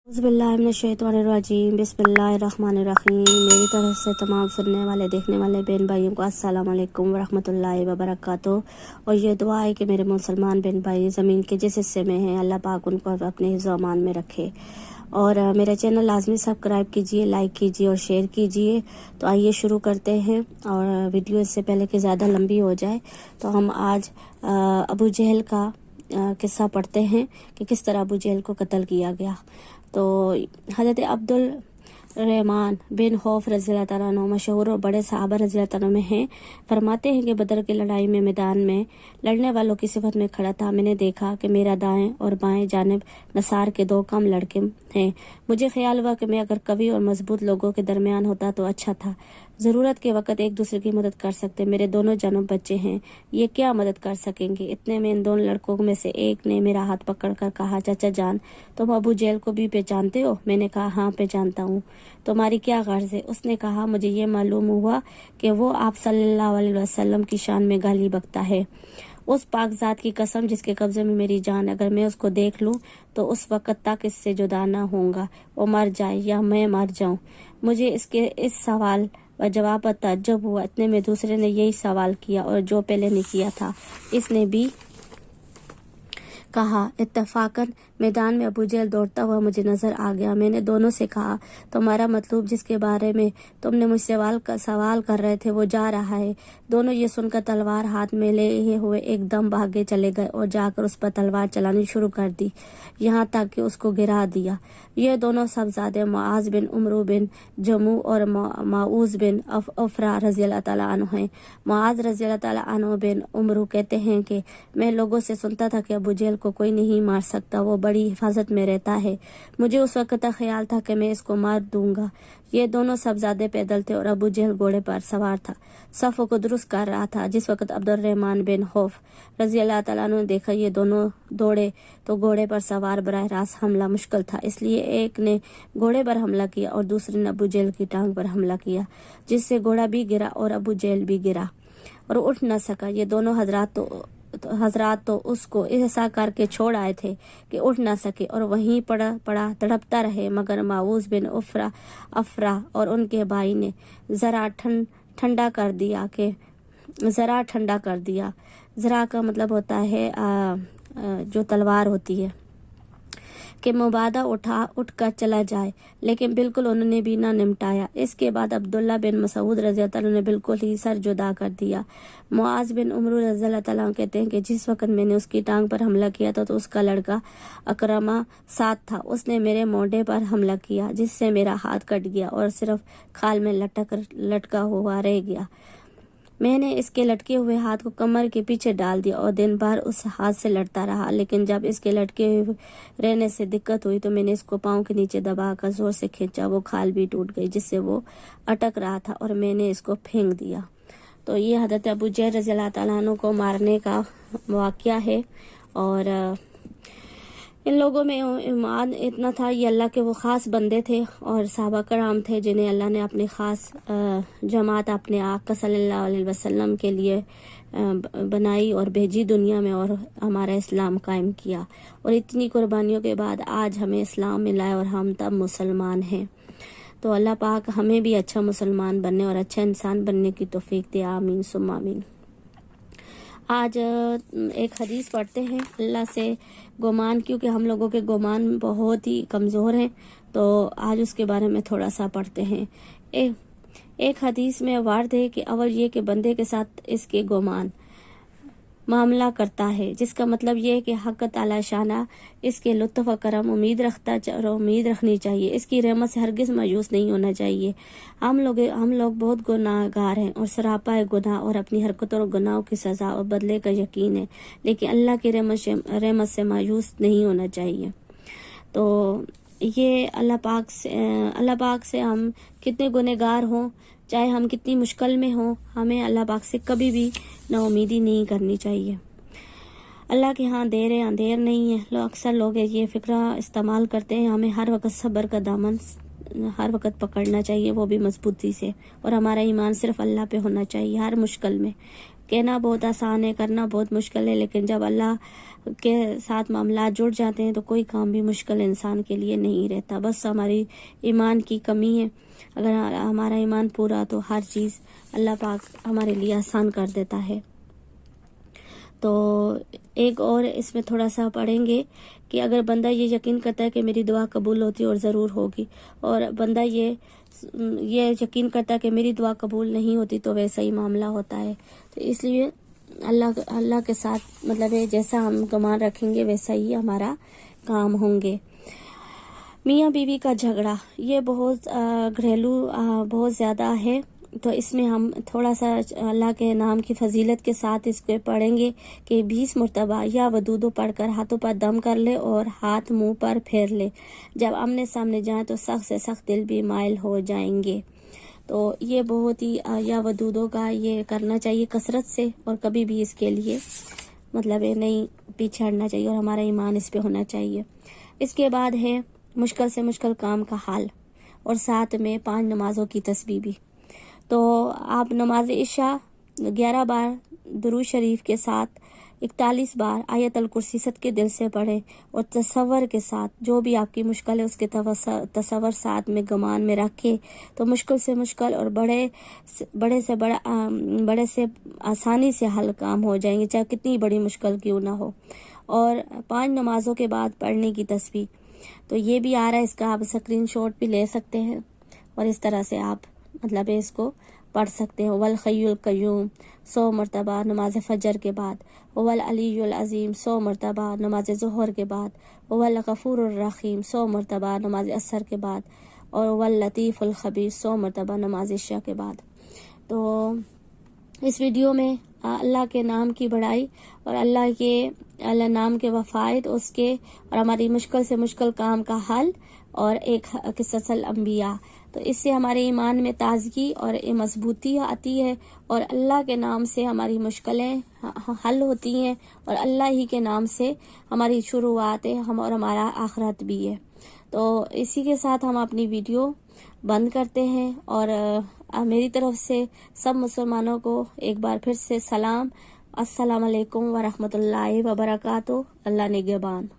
बिस्मिल्लाहिर्रहमानिर्रहीम बिस्मिल्लाहिर्रहमानिर्रहीम। मेरी तरफ से तमाम सुनने वाले देखने वाले बहन भाइयों को अस्सलाम वालेकुम वरहमतुल्लाहि वबरकातुहू। और ये दुआ है कि मेरे मुसलमान बहन भाई ज़मीन के जिस हिस्से में हैं अल्लाह पाक उनको अपने हिफ्ज़ व अमान में रखे। और मेरा चैनल लाजमी सब्सक्राइब कीजिए, लाइक कीजिए और शेयर कीजिए। तो आइए शुरू करते हैं। और वीडियो इससे पहले कि ज़्यादा लंबी हो जाए तो हम आज अबू जहल का किस्सा पढ़ते हैं कि किस तरह अबू जहल को कत्ल किया गया। तो हज़रत अब्दुल रहमान बिन खौफ रज़ियल्लाहु तआला अन्हु मशहूर और बड़े सहाबा रज़ियल्लाहु तआला में हैं। फरमाते हैं कि बदर की लड़ाई में मैदान में लड़ने वालों की सिफत में खड़ा था। मैंने देखा कि मेरा दाएं और बाएं जानिब नसार के दो कम लड़के हैं। मुझे ख्याल हुआ कि मैं अगर कवि और मजबूत लोगों के दरमियान होता तो अच्छा था। ज़रूरत के वक्त एक दूसरे की मदद कर सकते। मेरे दोनों जानब बच्चे हैं, ये क्या मदद कर सकेंगे। इतने में इन दोनों लड़कों में से एक ने मेरा हाथ पकड़कर कहा, चाचा जान तुम अबू जहल को भी पहचानते हो। मैंने कहा हाँ पहचानता हूँ। तुम्हारी क्या गर्ज है। उसने कहा मुझे ये मालूम हुआ कि वो आप सल्लल्लाहु अलैहि वसल्लम की शान में गाली बकता है। उस पाक ज़ात की कसम जिसके कब्जे में मेरी जान, अगर मैं उसको देख लूं तो उस वक़्त तक इससे जुदा ना होऊंगा। वो मर जाए या मैं मर जाऊं। मुझे इसके इस सवाल व जवाब पर ताज्जुब हुआ। इतने में दूसरे ने यही सवाल किया और जो पहले ने किया था इसने भी कहा। इत्तफाकन मैदान में अबू जहल दौड़ता हुआ मुझे नजर आ गया। मैंने दोनों से कहा तुम्हारा मतलब जिसके बारे में तुमने मुझसे सवाल कर रहे थे वो जा रहा है। दोनों ये सुनकर तलवार हाथ में लिए हुए एकदम भागे चले गए और जाकर उस पर तलवार चलानी शुरू कर दी, यहाँ तक कि उसको गिरा दिया। ये दोनों सबजादे मुआज बिन उमरू बिन जमू और माऊज बिन अफरा रज़ियल्लाहु तआला अन्हु हैं। मुआज रज़ियल्लाहु तआला अन्हु बिन उमरू कहते हैं कि मैं लोगों से सुनता था कि अबू जहल को कोई नहीं मार सकता, वो बड़ी हिफाजत में रहता है। मुझे उस वक्त तक ख्याल था कि मैं इसको मार दूंगा। ये दोनों सबजादे पैदल थे और अबू जहल घोड़े पर सवार था, सफ़ को दुरुस्त कर रहा था। जिस वक्त अब्दुल रहमान बिन खौफ रज़ियल्लाहु तआला अन्हु ने देखा ये दोनों दौड़े तो घोड़े पर सवार बराह रास्त हमला मुश्किल था, इसलिए एक ने घोड़े पर हमला किया और दूसरे ने अबू जहल की टांग पर हमला किया, जिससे घोड़ा भी गिरा और अबू जहल भी गिरा और उठ न सका। ये दोनों हजरात तो उसको ऐसा करके छोड़ आए थे कि उठ ना सके और वहीं पड़ा तड़पता रहे। मगर माऊज बिन अफरा और उनके भाई ने ज़रा ठंडा कर दिया। ज़रा का मतलब होता है जो तलवार होती है कि मुबादा उठकर चला जाए, लेकिन बिल्कुल उन्होंने भी ना निमटाया। इसके बाद अब्दुल्ला बिन मसूद रज़ियल्लाहु तआला ने बिल्कुल ही सर जुदा कर दिया। मुआज बिन उमरू रज़ियल्लाहु तआला कहते हैं कि जिस वक्त मैंने उसकी टांग पर हमला किया था तो उसका लड़का अकरमा साथ था। उसने मेरे मोढे पर हमला किया, जिससे मेरा हाथ कट गया और सिर्फ खाल में लटका हुआ रह गया। मैंने इसके लटके हुए हाथ को कमर के पीछे डाल दिया और दिन भर उस हाथ से लड़ता रहा, लेकिन जब इसके लटके हुए रहने से दिक्कत हुई तो मैंने इसको पाँव के नीचे दबाकर जोर से खींचा। वो खाल भी टूट गई जिससे वो अटक रहा था और मैंने इसको फेंक दिया। तो ये हज़रत अबू जहल रज़ियल्लाहु तआला अन्हु को मारने का वाक़या है। और इन लोगों में ईमान इतना था, ये अल्लाह के वो ख़ास बंदे थे और सहाबा कराम थे जिन्हें अल्लाह ने अपनी ख़ास जमात अपने आका सल्लल्लाहु अलैहि वसल्लम के लिए बनाई और भेजी दुनिया में और हमारा इस्लाम कायम किया। और इतनी कुर्बानियों के बाद आज हमें इस्लाम मिला है और हम तब मुसलमान हैं। तो अल्लाह पाक हमें भी अच्छा मुसलमान बनने और अच्छा इंसान बनने की तौफीक दे, आमीन सुम्मा आमीन। आज एक हदीस पढ़ते हैं अल्लाह से गुमान, क्योंकि हम लोगों के गुमान बहुत ही कमज़ोर हैं, तो आज उसके बारे में थोड़ा सा पढ़ते हैं। एक हदीस में वार्द है कि अवल ये कि बंदे के साथ इसके गुमान मामला करता है, जिसका मतलब ये है कि हक़ ताला शाना इसके लुत्फ़ व करम उम्मीद रखनी चाहिए। इसकी रहमत से हरगिज़ मायूस नहीं होना चाहिए। हम लोग बहुत गुनाहगार हैं और सरापा गुनाह और अपनी हरकतों और गुनाहों की सज़ा और बदले का यकीन है, लेकिन अल्लाह की रहमत से मायूस नहीं होना चाहिए। तो ये अल्लाह पाक से हम कितने गुनहगार हों, चाहे हम कितनी मुश्किल में हों, हमें अल्लाह पाक से कभी भी नाउमीदी नहीं करनी चाहिए। अल्लाह के यहाँ देर है अंधेर नहीं है। अक्सर लोग ये फ़िक्रा इस्तेमाल करते हैं, हमें हर वक्त सब्र का दामन हर वक्त पकड़ना चाहिए, वो भी मजबूती से, और हमारा ईमान सिर्फ अल्लाह पे होना चाहिए हर मुश्किल में। कहना बहुत आसान है, करना बहुत मुश्किल है, लेकिन जब अल्लाह के साथ मामला जुड़ जाते हैं तो कोई काम भी मुश्किल इंसान के लिए नहीं रहता। बस हमारी ईमान की कमी है। अगर हमारा ईमान पूरा तो हर चीज़ अल्लाह पाक हमारे लिए आसान कर देता है। तो एक और इसमें थोड़ा सा पढ़ेंगे कि अगर बंदा ये यकीन करता है कि मेरी दुआ कबूल होती है और ज़रूर होगी, और बंदा ये यकीन करता है कि मेरी दुआ कबूल नहीं होती, तो वैसा ही मामला होता है। तो इसलिए अल्लाह के साथ मतलब है जैसा हम गुमान रखेंगे वैसा ही हमारा काम होंगे। मियाँ बीवी का झगड़ा ये बहुत घरेलू बहुत ज़्यादा है। तो इसमें हम थोड़ा सा अल्लाह के नाम की फजीलत के साथ इसको पढ़ेंगे कि 20 मरतबा या वदूदो पढ़कर हाथों पर दम कर ले और हाथ मुंह पर फेर ले। जब आमने सामने जाए तो सख्त से सख्त दिल भी माइल हो जाएंगे। तो ये बहुत ही या वदूदों का ये करना चाहिए कसरत से, और कभी भी इसके लिए मतलब ये नहीं पीछे हटना चाहिए, और हमारा ईमान इस पे होना चाहिए। इसके बाद है मुश्किल से मुश्किल काम का हाल, और साथ में 5 नमाजों की तस्बीह भी। तो आप नमाज इशा 11 बार दुरूद शरीफ के साथ 41 बार आयतल कुर्सी सदके दिल से पढ़ें, और तसव्वुर के साथ जो भी आपकी मुश्किल है उसके तसव्वुर साथ में गुमान में रखें, तो मुश्किल से मुश्किल और बड़े से आसानी से हल काम हो जाएंगे, चाहे कितनी बड़ी मुश्किल क्यों ना हो। और 5 नमाजों के बाद पढ़ने की तस्बीह, तो ये भी आ रहा है, इसका आप स्क्रीनशॉट भी ले सकते हैं, और इस तरह से आप मतलब इसको पढ़ सकते हैं। वल हय्युल क़य्यूम 100 मरतबा नमाज फजर के बाद, वल अलीयुल अज़ीम 100 मरतबा नमाज ज़ोहर के बाद, वल गफ़ूरुर रहीम 100 मरतबा नमाज असर के बाद, और वल लतीफ़ुल खबीर 100 मरतबा नमाज इशा के बाद। तो इस वीडियो में अल्लाह के नाम की बढ़ाई और अल्लाह नाम के वफ़ायद उसके, और हमारी मुश्किल से मुश्किल काम का हल, और एक क़िस्सतुल अंबिया। तो इससे हमारे ईमान में ताजगी और मजबूती आती है, और अल्लाह के नाम से हमारी मुश्किलें हल होती हैं, और अल्लाह ही के नाम से हमारी शुरुआत है और हमारा आखिरत भी है। तो इसी के साथ हम अपनी वीडियो बंद करते हैं, और मेरी तरफ से सब मुसलमानों को एक बार फिर से सलाम। अस्सलाम वालेकुम व रहमतुल्लाहि व बरकातुहू। अल्लाह निगहबान।